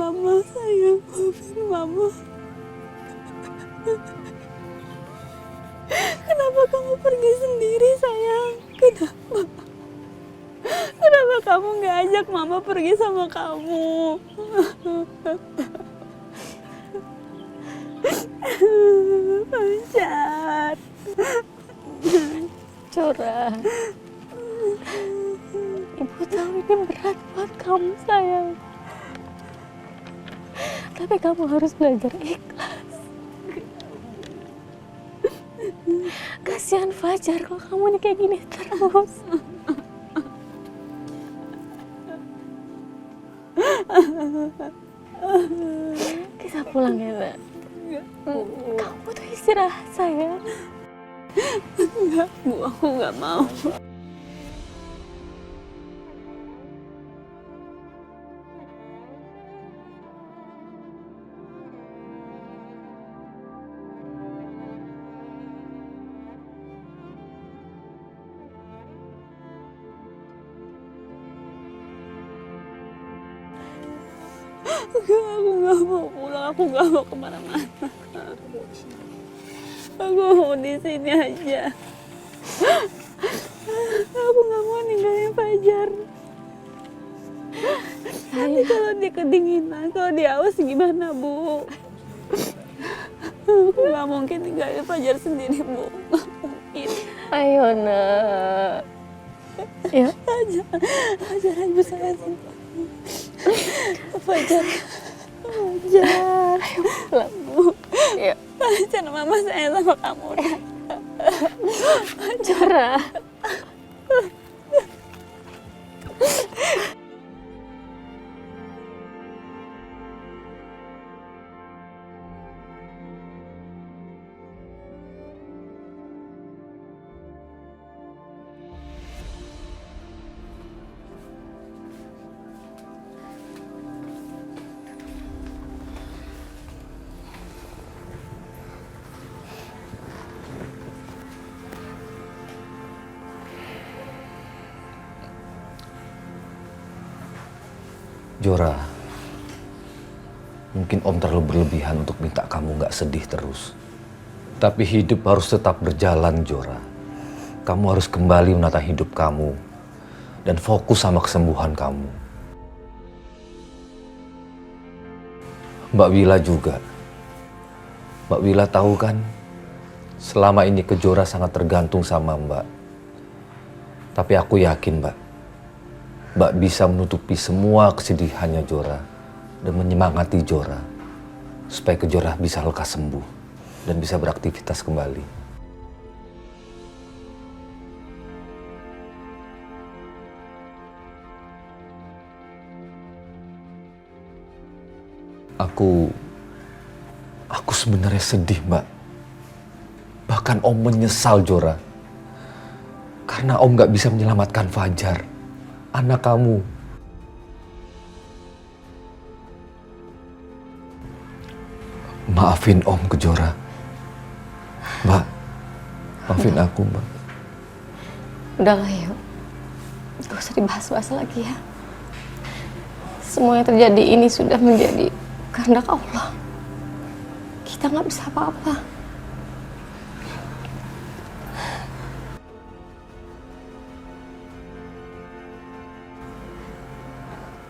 Mama, sayang. Maafin Mama. Kenapa kamu pergi sendiri, sayang? Kenapa? Kenapa kamu nggak ajak Mama pergi sama kamu? Fajar. Jora, Ibu tahu ini berat buat kamu, sayang. Tapi kamu harus belajar ikhlas. Kasihan Fajar kalau kamu nih kayak gini terus. Kita pulang ya, Nak. Kamu butuh istirahat, sayang. Enggak, Bu, aku nggak mau. Aku nggak mau pulang, aku nggak mau kemana-mana. Aku mau di sini aja. Aku nggak mau ninggalin Fajar. Nanti kalau dia kedinginan, kalau dia haus gimana, Bu? Aku nggak mungkin ninggalin Fajar sendiri, Bu. Nggak mungkin. Ayo, Nak. Ya. Fajar, Ibu sayang. Fajar. Fajar. Ayo pulang. Bu. Ya. Fajar, Mama sayang sama kamu. Jora. Jora, mungkin Om terlalu berlebihan untuk minta kamu nggak sedih terus. Tapi hidup harus tetap berjalan, Jora. Kamu harus kembali menata hidup kamu dan fokus sama kesembuhan kamu. Mbak Wila juga. Mbak Wila tahu kan, selama ini Kejora sangat tergantung sama Mbak. Tapi aku yakin, Mbak bisa menutupi semua kesedihannya Jora dan menyemangati Jora supaya Kejora bisa lekas sembuh dan bisa beraktivitas kembali. Aku sebenarnya sedih, Mbak. Bahkan Om menyesal, Jora. Karena Om gak bisa menyelamatkan Fajar, anak kamu. Maafin Om, Kejora. Mbak, maafin aku, Mbak. Udahlah, yuk. Gak usah dibahas-bahas lagi ya. Semua yang terjadi ini sudah menjadi kehendak Allah. Kita nggak bisa apa-apa.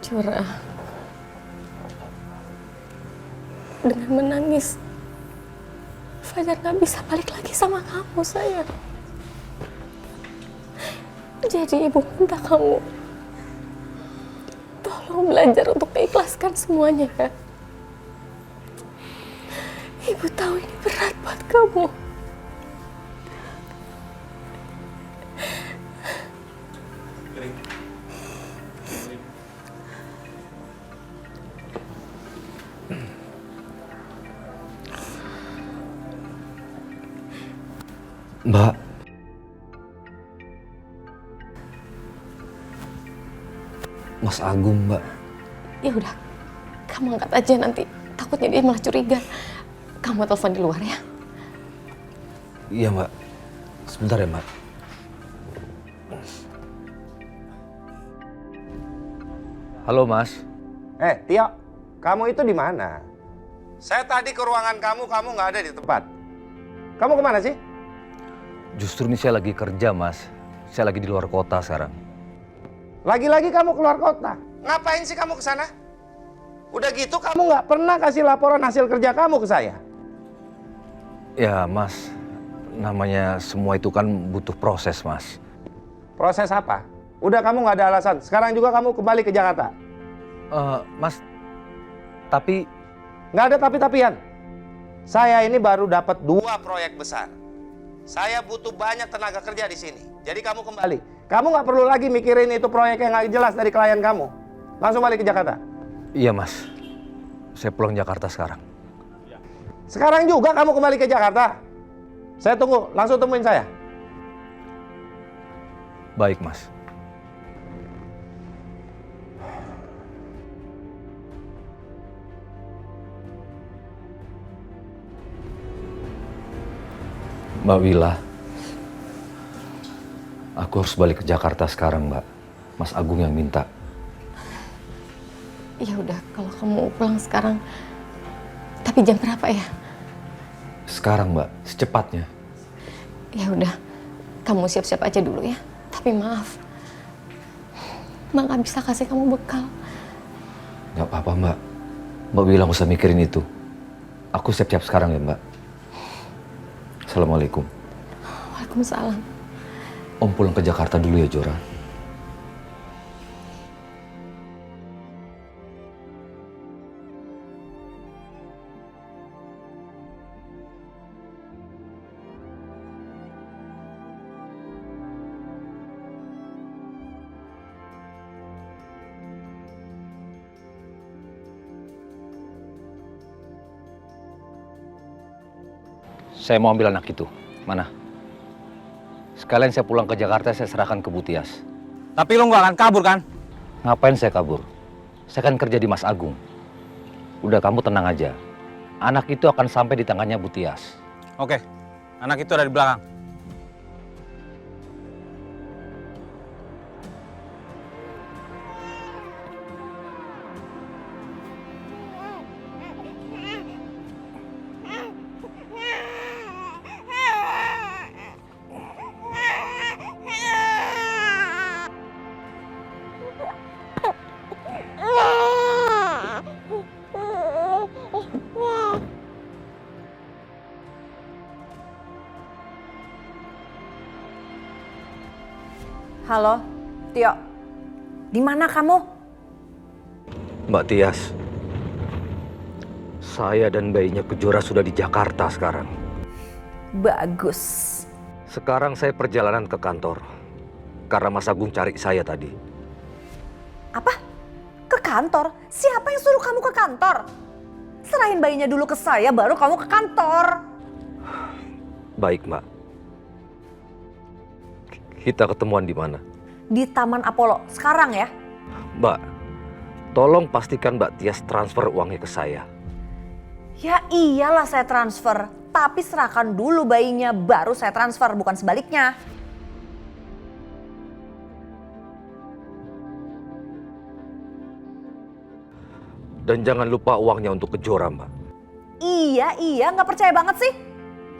Jora, dengan menangis, Fajar nggak bisa balik lagi sama kamu, sayang. Jadi ibu minta kamu tolong belajar untuk mengikhlaskan semuanya ya. Ibu tahu ini berat buat kamu. Mbak, Mas Agung, Mbak. Ya udah, kamu angkat aja nanti. Takutnya dia malah curiga. Kamu telepon di luar ya. Iya, Mbak. Sebentar ya, Mbak. Halo, Mas. Tio, Kamu itu di mana? Saya tadi ke ruangan kamu nggak ada di tempat. Kamu kemana sih? Justru ini saya lagi kerja, Mas. Saya lagi di luar kota sekarang. Lagi-lagi kamu keluar kota. Ngapain sih kamu ke sana? Udah gitu kamu nggak pernah kasih laporan hasil kerja kamu ke saya. Ya, Mas. Namanya semua itu kan butuh proses, Mas. Proses apa? Udah kamu nggak ada alasan. Sekarang juga kamu kembali ke Jakarta. Mas, tapi... Nggak ada tapi-tapian. Saya ini baru dapat 2 proyek besar. Saya butuh banyak tenaga kerja di sini. Jadi kamu kembali. Kamu nggak perlu lagi mikirin itu proyek yang nggak jelas dari klien kamu. Langsung balik ke Jakarta. Iya, Mas. Saya pulang Jakarta sekarang. Sekarang juga kamu kembali ke Jakarta. Saya tunggu. Langsung temuin saya. Baik, Mas. Mbak Wila, aku harus balik ke Jakarta sekarang, Mbak. Mas Agung yang minta. Ya udah, kalau kamu pulang sekarang. Tapi jam berapa ya? Sekarang, Mbak, secepatnya. Ya udah, kamu siap-siap aja dulu ya. Tapi maaf, Mak nggak bisa kasih kamu bekal. Gak apa-apa, Mbak. Mbak Wila nggak usah mikirin itu. Aku siap-siap sekarang ya, Mbak. Assalamualaikum. Waalaikumsalam. Om pulang ke Jakarta dulu ya, Jora. Saya mau ambil anak itu. Mana? Sekalian saya pulang ke Jakarta, saya serahkan ke Bu Tias. Tapi lo nggak akan kabur kan? Ngapain saya kabur? Saya kan kerja di Mas Agung. Udah, kamu tenang aja. Anak itu akan sampai di tangannya Bu Tias. Oke, anak itu ada di belakang. Halo, Tio. Di mana kamu? Mbak Tias, saya dan bayinya Kejora sudah di Jakarta sekarang. Bagus. Sekarang saya perjalanan ke kantor. Karena Mas Agung cari saya tadi. Apa? Ke kantor? Siapa yang suruh kamu ke kantor? Serahin bayinya dulu ke saya, baru kamu ke kantor. Baik, Mbak. Kita ketemuan di mana? Di Taman Apollo, sekarang ya. Mbak, tolong pastikan Mbak Tias transfer uangnya ke saya. Ya iyalah saya transfer. Tapi serahkan dulu bayinya, baru saya transfer, bukan sebaliknya. Dan jangan lupa uangnya untuk Kejora, Mbak. Iya, nggak percaya banget sih.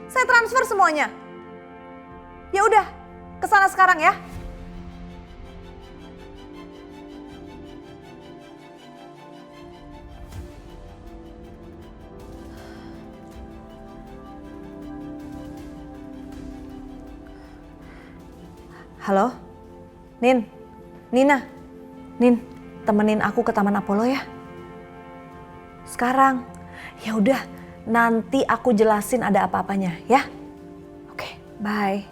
Saya transfer semuanya. Ya udah, kesana sekarang ya. Halo, Nina, temenin aku ke Taman Apollo ya. Sekarang, ya udah, nanti aku jelasin ada apa-apanya ya. Oke, bye.